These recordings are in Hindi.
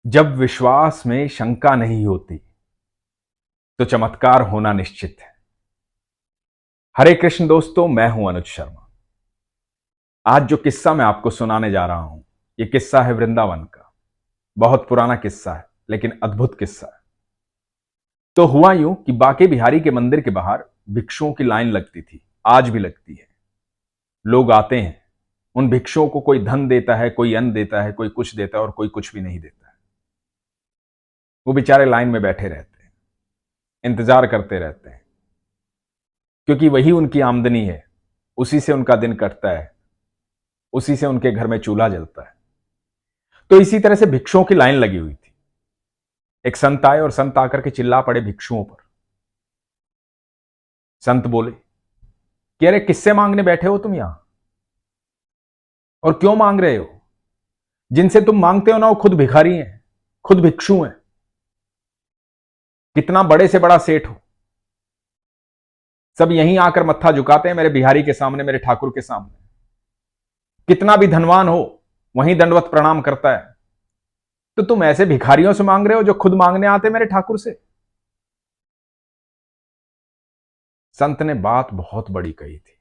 जब विश्वास में शंका नहीं होती तो चमत्कार होना निश्चित है। हरे कृष्ण दोस्तों, मैं हूं अनुज शर्मा। आज जो किस्सा मैं आपको सुनाने जा रहा हूं, यह किस्सा है वृंदावन का। बहुत पुराना किस्सा है, लेकिन अद्भुत किस्सा है। तो हुआ यूं कि बांके बिहारी के मंदिर के बाहर भिक्षुओं की लाइन लगती थी, आज भी लगती है। लोग आते हैं, उन भिक्षुओं को कोई धन देता है, कोई अन्न देता है, कोई कुछ देता है और कोई कुछ भी नहीं देता है। वो बेचारे लाइन में बैठे रहते हैं, इंतजार करते रहते हैं, क्योंकि वही उनकी आमदनी है, उसी से उनका दिन कटता है, उसी से उनके घर में चूल्हा जलता है। तो इसी तरह से भिक्षुओं की लाइन लगी हुई थी। एक संत आए और संत आकर के चिल्ला पड़े भिक्षुओं पर। संत बोले कि अरे किससे मांगने बैठे हो तुम यहां, और क्यों मांग रहे हो? जिनसे तुम मांगते हो ना, वो खुद भिखारी हैं, खुद भिक्षु हैं। कितना बड़े से बड़ा सेठ हो, सब यहीं आकर मत्था झुकाते हैं मेरे बिहारी के सामने, मेरे ठाकुर के सामने। कितना भी धनवान हो, वहीं दंडवत प्रणाम करता है। तो तुम ऐसे भिखारियों से मांग रहे हो जो खुद मांगने आते मेरे ठाकुर से? संत ने बात बहुत बड़ी कही थी,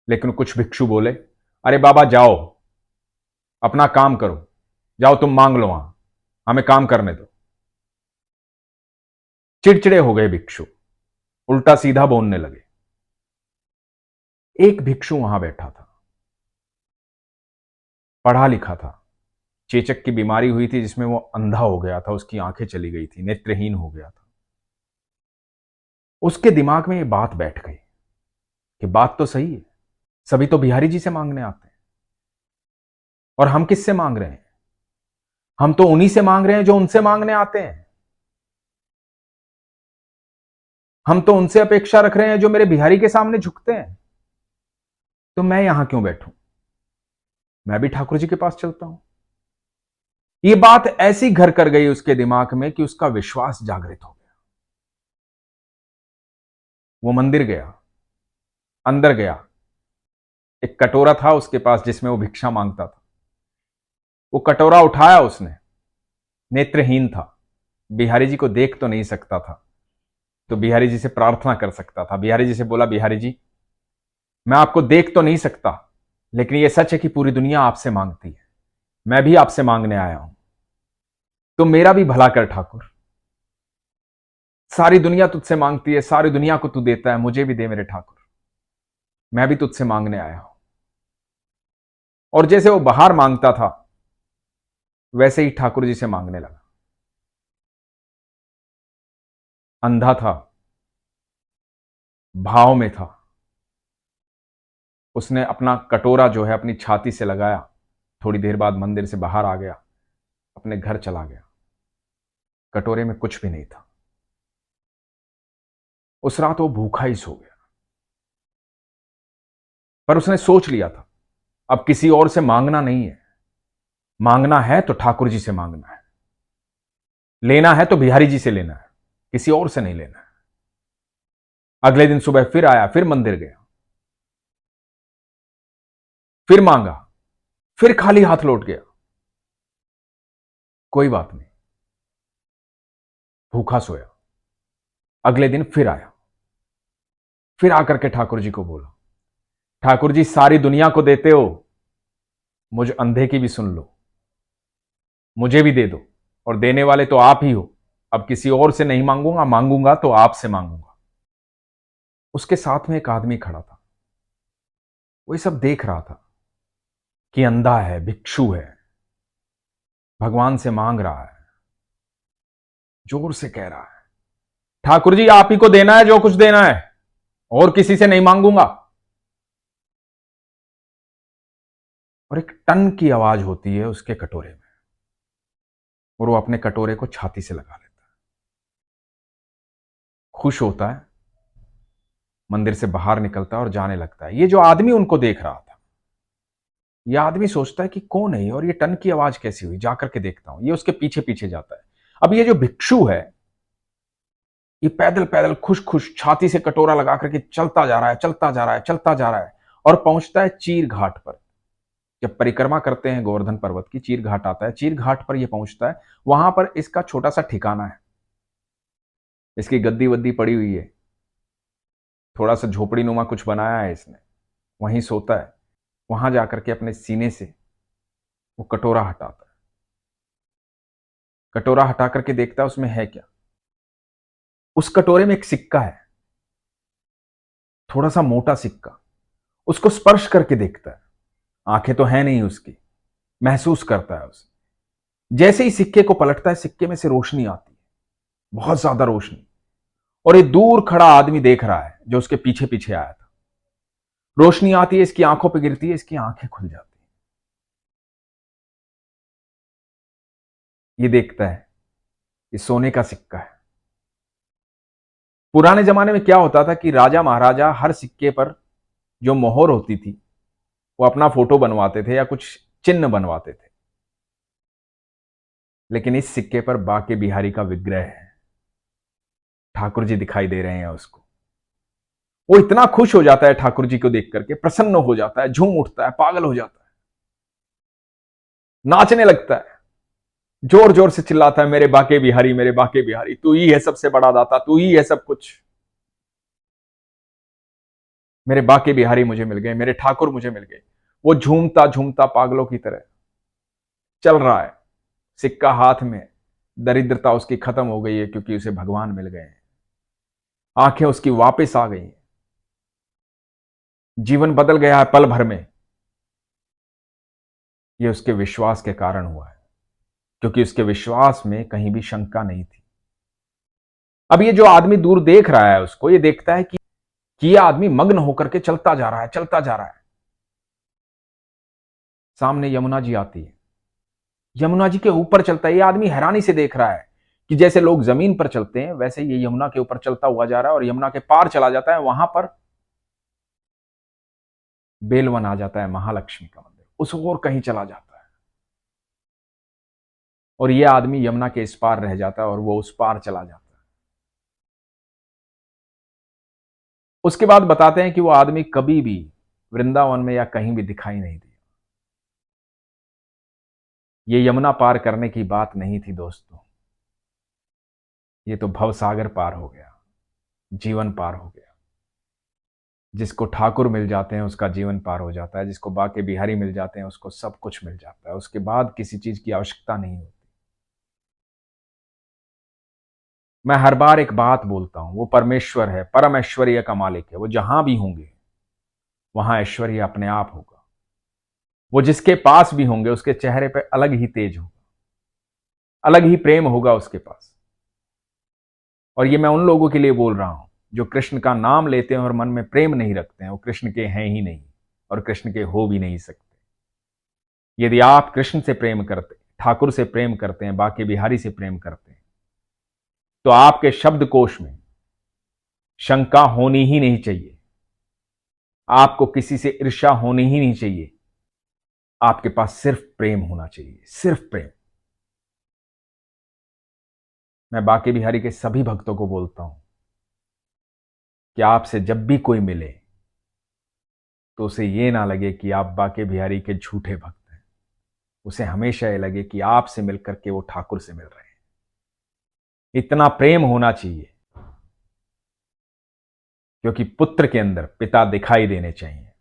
लेकिन कुछ भिक्षु बोले, अरे बाबा जाओ, अपना काम करो, जाओ तुम मांग लो, वहां हमें काम करने दो। चिड़चिड़े हो गए भिक्षु, उल्टा सीधा बोलने लगे। एक भिक्षु वहां बैठा था, पढ़ा लिखा था, चेचक की बीमारी हुई थी जिसमें वो अंधा हो गया था, उसकी आंखें चली गई थी, नेत्रहीन हो गया था। उसके दिमाग में ये बात बैठ गई कि बात तो सही है, सभी तो बिहारी जी से मांगने आते हैं, और हम किससे मांग रहे हैं? हम तो उन्हीं से मांग रहे हैं जो उनसे मांगने आते हैं। हम तो उनसे अपेक्षा रख रहे हैं जो मेरे बिहारी के सामने झुकते हैं। तो मैं यहां क्यों बैठूं? मैं भी ठाकुर जी के पास चलता हूं। यह बात ऐसी घर कर गई उसके दिमाग में कि उसका विश्वास जागृत हो गया। वो मंदिर गया, अंदर गया। एक कटोरा था उसके पास जिसमें वो भिक्षा मांगता था। वो कटोरा उठाया उसने। नेत्रहीन था, बिहारी जी को देख तो नहीं सकता था, तो बिहारी जी से प्रार्थना कर सकता था। बिहारी जी से बोला, बिहारी जी मैं आपको देख तो नहीं सकता, लेकिन यह सच है कि पूरी दुनिया आपसे मांगती है, मैं भी आपसे मांगने आया हूं। तो मेरा भी भला कर ठाकुर। सारी दुनिया तुझसे मांगती है, सारी दुनिया को तू देता है, मुझे भी दे मेरे ठाकुर। मैं भी तुझसे मांगने आया हूं। और जैसे वो बाहर मांगता था, वैसे ही ठाकुर जी से मांगने लगा। अंधा था, भाव में था। उसने अपना कटोरा जो है अपनी छाती से लगाया। थोड़ी देर बाद मंदिर से बाहर आ गया, अपने घर चला गया। कटोरे में कुछ भी नहीं था। उस रात वो भूखा ही सो गया। पर उसने सोच लिया था, अब किसी और से मांगना नहीं है। मांगना है तो ठाकुर जी से मांगना है, लेना है तो बिहारी जी से लेना है, किसी और से नहीं लेना है। अगले दिन सुबह फिर आया, फिर मंदिर गया, फिर मांगा, फिर खाली हाथ लौट गया। कोई बात नहीं, भूखा सोया। अगले दिन फिर आया, फिर आकर के ठाकुर जी को बोला, ठाकुर जी सारी दुनिया को देते हो, मुझ अंधे की भी सुन लो, मुझे भी दे दो, और देने वाले तो आप ही हो। अब किसी और से नहीं मांगूंगा, मांगूंगा तो आपसे मांगूंगा। उसके साथ में एक आदमी खड़ा था, वो ये सब देख रहा था कि अंधा है, भिक्षु है, भगवान से मांग रहा है, जोर से कह रहा है, ठाकुर जी आप ही को देना है जो कुछ देना है, और किसी से नहीं मांगूंगा। और एक टन की आवाज होती है उसके कटोरे में, और वो अपने कटोरे को छाती से लगा लेता है। खुश होता है, मंदिर से बाहर निकलता है और जाने लगता है। ये जो आदमी उनको देख रहा था, यह आदमी सोचता है कि कौन है और ये टन की आवाज कैसी हुई, जाकर के देखता हूं। ये उसके पीछे पीछे जाता है। अब ये जो भिक्षु है, ये पैदल पैदल खुश खुश छाती से कटोरा लगा करके चलता जा रहा है, चलता जा रहा है, चलता जा रहा है, और पहुंचता है चीर घाट पर, जब परिक्रमा करते हैं गोवर्धन पर्वत की, चीर घाट आता है, चीर घाट पर यह पहुंचता है। वहां पर इसका छोटा सा ठिकाना है, इसकी गद्दी वद्दी पड़ी हुई है, थोड़ा सा झोपड़ी नुमा कुछ बनाया है इसने, वहीं सोता है। वहां जाकर के अपने सीने से वो कटोरा हटाता है, कटोरा हटा करके देखता है उसमें है क्या। उस कटोरे में एक सिक्का है, थोड़ा सा मोटा सिक्का। उसको स्पर्श करके देखता है, आंखें तो है नहीं उसकी, महसूस करता है उसे। जैसे ही सिक्के को पलटता है, सिक्के में से रोशनी आती है, बहुत ज्यादा रोशनी। और एक दूर खड़ा आदमी देख रहा है जो उसके पीछे पीछे आया था। रोशनी आती है, इसकी आंखों पर गिरती है, इसकी आंखें खुल जाती है। ये देखता है ये सोने का सिक्का है। पुराने जमाने में क्या होता था कि राजा महाराजा हर सिक्के पर जो मोहर होती थी वो अपना फोटो बनवाते थे या कुछ चिन्ह बनवाते थे। लेकिन इस सिक्के पर बाके बिहारी का विग्रह है, ठाकुर जी दिखाई दे रहे हैं उसको। वो इतना खुश हो जाता है ठाकुर जी को देख करके, प्रसन्न हो जाता है, झूम उठता है, पागल हो जाता है, नाचने लगता है, जोर जोर से चिल्लाता है, मेरे बाके बिहारी, मेरे बाके बिहारी, तू ही है सबसे बड़ा दाता, तू ही है सब कुछ। मेरे बाके बिहारी मुझे मिल गए, मेरे ठाकुर मुझे मिल गए। वो झूमता झूमता पागलों की तरह चल रहा है, सिक्का हाथ में। दरिद्रता उसकी खत्म हो गई है क्योंकि उसे भगवान मिल गए हैं। आंखें उसकी वापस आ गई हैं, जीवन बदल गया है पल भर में। यह उसके विश्वास के कारण हुआ है, क्योंकि उसके विश्वास में कहीं भी शंका नहीं थी। अब ये जो आदमी दूर देख रहा है उसको, ये देखता है कि यह आदमी मग्न होकर के चलता जा रहा है, चलता जा रहा है। सामने यमुना जी आती है, यमुना जी के ऊपर चलता है। ये आदमी हैरानी से देख रहा है कि जैसे लोग जमीन पर चलते हैं वैसे ये यमुना के ऊपर चलता हुआ जा रहा है, और यमुना के पार चला जाता है। वहां पर बेलवन आ जाता है, महालक्ष्मी का मंदिर, उस ओर कहीं चला जाता है। और यह आदमी यमुना के इस पार रह जाता है और वो उस पार चला जाता है। उसके बाद बताते हैं कि वो आदमी कभी भी वृंदावन में या कहीं भी दिखाई नहीं दिया। ये यमुना पार करने की बात नहीं थी दोस्तों, ये तो भवसागर पार हो गया, जीवन पार हो गया। जिसको ठाकुर मिल जाते हैं उसका जीवन पार हो जाता है, जिसको बाके बिहारी मिल जाते हैं उसको सब कुछ मिल जाता है, उसके बाद किसी चीज की आवश्यकता नहीं होती। मैं हर बार एक बात बोलता हूं, वो परमेश्वर है, परम ऐश्वर्य का मालिक है। वो जहां भी होंगे वहां ऐश्वर्य अपने आप होगा। वो जिसके पास भी होंगे उसके चेहरे पे अलग ही तेज होगा, अलग ही प्रेम होगा उसके पास। और ये मैं उन लोगों के लिए बोल रहा हूं जो कृष्ण का नाम लेते हैं और मन में प्रेम नहीं रखते हैं। वो कृष्ण के हैं ही नहीं और कृष्ण के हो भी नहीं सकते। यदि आप कृष्ण से प्रेम करते, ठाकुर से प्रेम करते हैं, बाके बिहारी से प्रेम करते हैं, तो आपके शब्दकोश में शंका होनी ही नहीं चाहिए, आपको किसी से ईर्ष्या होनी ही नहीं चाहिए। आपके पास सिर्फ प्रेम होना चाहिए, सिर्फ प्रेम। मैं बाके बिहारी के सभी भक्तों को बोलता हूं कि आपसे जब भी कोई मिले तो उसे यह ना लगे कि आप बाके बिहारी के झूठे भक्त हैं। उसे हमेशा यह लगे कि आपसे मिलकर के वो ठाकुर से मिल रहे हैं। इतना प्रेम होना चाहिए, क्योंकि पुत्र के अंदर पिता दिखाई देने चाहिए।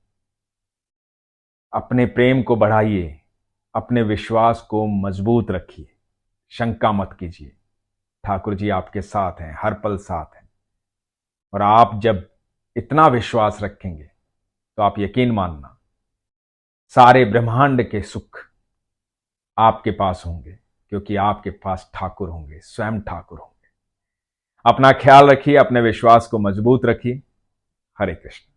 अपने प्रेम को बढ़ाइए, अपने विश्वास को मजबूत रखिए, शंका मत कीजिए। ठाकुर जी आपके साथ हैं, हर पल साथ हैं। और आप जब इतना विश्वास रखेंगे तो आप यकीन मानना, सारे ब्रह्मांड के सुख आपके पास होंगे, क्योंकि आपके पास ठाकुर होंगे, स्वयं ठाकुर होंगे। अपना ख्याल रखिए, अपने विश्वास को मजबूत रखिए। हरे कृष्ण।